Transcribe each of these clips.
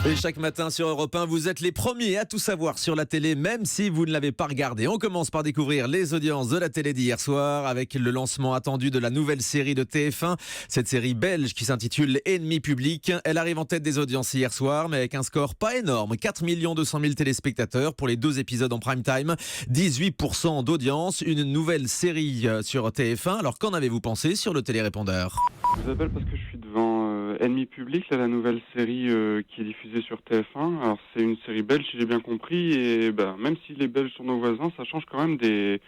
Et chaque matin sur Europe 1, vous êtes les premiers à tout savoir sur la télé, même si vous ne l'avez pas regardé. On commence par découvrir les audiences de la télé d'hier soir avec le lancement attendu de la nouvelle série de TF1. Cette série belge qui s'intitule Ennemi public. Elle arrive en tête des audiences hier soir, mais avec un score pas énorme. 4 200 000 téléspectateurs pour les 2 épisodes en prime time. 18% d'audience. Une nouvelle série sur TF1. Alors qu'en avez-vous pensé sur le télérépondeur ? Je vous appelle parce que je suis devant Ennemi public, là, la nouvelle série qui est diffusée sur TF1. Alors c'est une série belge, si j'ai bien compris, et même si les Belges sont nos voisins, ça change quand même des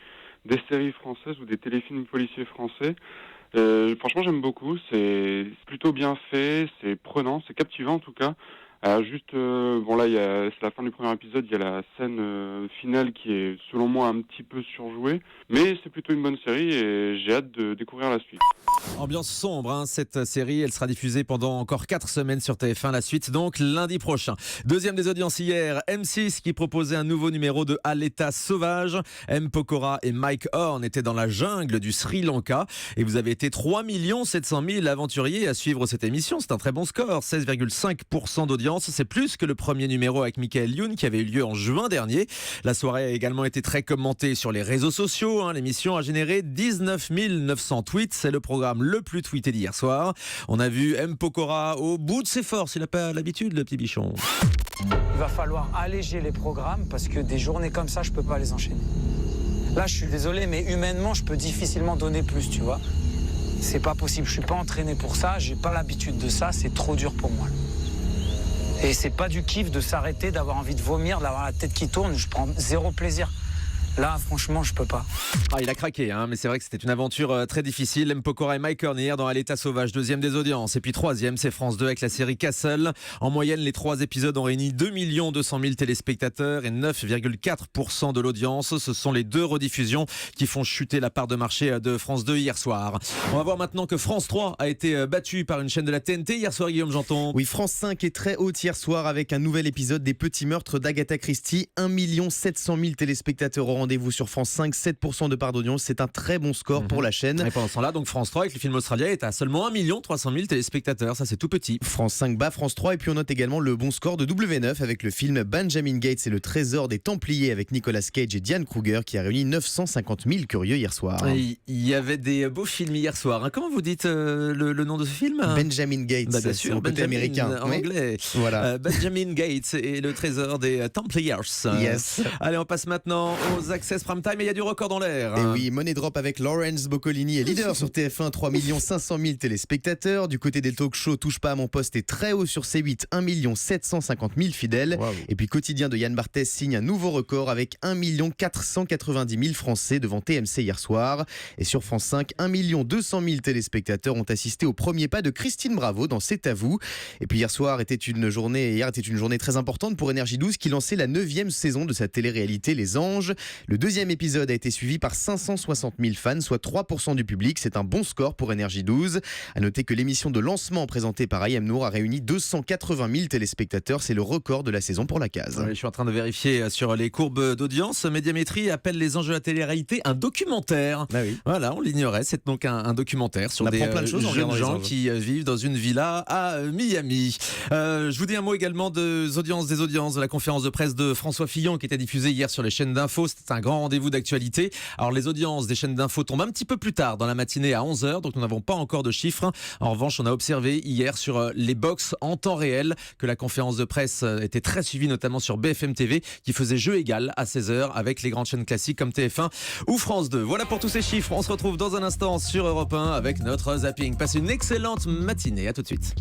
séries françaises ou des téléfilms policiers français. Franchement, j'aime beaucoup. C'est plutôt bien fait, c'est prenant, c'est captivant en tout cas. Alors juste, c'est la fin du premier épisode, il y a la scène finale qui est, selon moi, un petit peu surjouée, mais c'est plutôt une bonne série et j'ai hâte de découvrir la suite. Ambiance sombre, cette série, elle sera diffusée pendant encore 4 semaines sur TF1, la suite donc lundi prochain. Deuxième des audiences hier, M6 qui proposait un nouveau numéro de À l'état sauvage. M. Pokora et Mike Horn étaient dans la jungle du Sri Lanka et vous avez été 3 700 000 aventuriers à suivre cette émission. C'est un très bon score, 16,5% d'audience. C'est plus que le premier numéro avec Michael Youn qui avait eu lieu en juin dernier. La soirée a également été très commentée sur les réseaux sociaux. L'émission a généré 19 900 tweets. C'est le programme le plus tweeté d'hier soir. On a vu M. Pokora au bout de ses forces. Il n'a pas l'habitude, le petit bichon. Il va falloir alléger les programmes parce que des journées comme ça, je peux pas les enchaîner. Là, je suis désolé, mais humainement, je peux difficilement donner plus, tu vois. C'est pas possible. Je suis pas entraîné pour ça. J'ai pas l'habitude de ça. C'est trop dur pour moi. Et c'est pas du kiff de s'arrêter, d'avoir envie de vomir, d'avoir la tête qui tourne. Je prends zéro plaisir. Là, franchement, je peux pas. Il a craqué, mais c'est vrai que c'était une aventure très difficile. M. Pokora et Mike Horn hier dans À l'état sauvage, deuxième des audiences. Et puis troisième, c'est France 2 avec la série Castle. En moyenne, les 3 épisodes ont réuni 2 200 000 téléspectateurs et 9,4% de l'audience. Ce sont les 2 rediffusions qui font chuter la part de marché de France 2 hier soir. On va voir maintenant que France 3 a été battue par une chaîne de la TNT hier soir, Guillaume Janton. Oui, France 5 est très haute hier soir avec un nouvel épisode des Petits Meurtres d'Agatha Christie. 1 700 000 téléspectateurs au rendez-vous sur France 5, 7% de part d'audience, c'est un très bon score pour la chaîne. Et pendant ce temps-là, donc France 3 avec le film australien est à seulement 1 300 000 téléspectateurs, ça c'est tout petit. France 5 bat France 3 et puis on note également le bon score de W9 avec le film Benjamin Gates et le trésor des Templiers avec Nicolas Cage et Diane Kruger qui a réuni 950 000 curieux hier soir. Il y avait des beaux films hier soir. Comment vous dites le nom de ce film ? Benjamin Gates, bien sûr, c'est côté américain. En anglais. Voilà. Benjamin Gates et le trésor des Templiers. Yes. Allez, on passe maintenant aux Access Prime Time et il y a du record dans l'air. Et oui, Money Drop avec Lawrence Boccolini est leader sur TF1, 3 500 000 téléspectateurs. Du côté des talk shows, Touche pas à mon poste est très haut sur C8, 1 750 000 fidèles. Wow. Et puis Quotidien de Yann Barthès signe un nouveau record avec 1 490 000 Français devant TMC hier soir. Et sur France 5, 1 200 000 téléspectateurs ont assisté au premier pas de Christine Bravo dans C'est à vous. Et puis hier était une journée très importante pour Énergie 12 qui lançait la 9e saison de sa télé-réalité Les Anges. Le 2e épisode a été suivi par 560 000 fans, soit 3% du public. C'est un bon score pour Énergie 12. À noter que l'émission de lancement présentée par Ayem Nour a réuni 280 000 téléspectateurs. C'est le record de la saison pour la case. Je suis en train de vérifier sur les courbes d'audience. Médiamétrie appelle Les Anges de la télé-réalité un documentaire. Ah oui. Voilà, on l'ignorait. C'est donc un documentaire sur des jeunes gens qui vivent dans une villa à Miami. Je vous dis un mot également des audiences de la conférence de presse de François Fillon qui était diffusée hier sur les chaînes d'info. C'était un grand rendez-vous d'actualité. Alors les audiences des chaînes d'info tombent un petit peu plus tard dans la matinée à 11h, donc nous n'avons pas encore de chiffres. En revanche, on a observé hier sur les box en temps réel que la conférence de presse était très suivie, notamment sur BFM TV qui faisait jeu égal à 16h avec les grandes chaînes classiques comme TF1 ou France 2. Voilà pour tous ces chiffres. On se retrouve dans un instant sur Europe 1 avec notre zapping. Passez une excellente matinée. À tout de suite.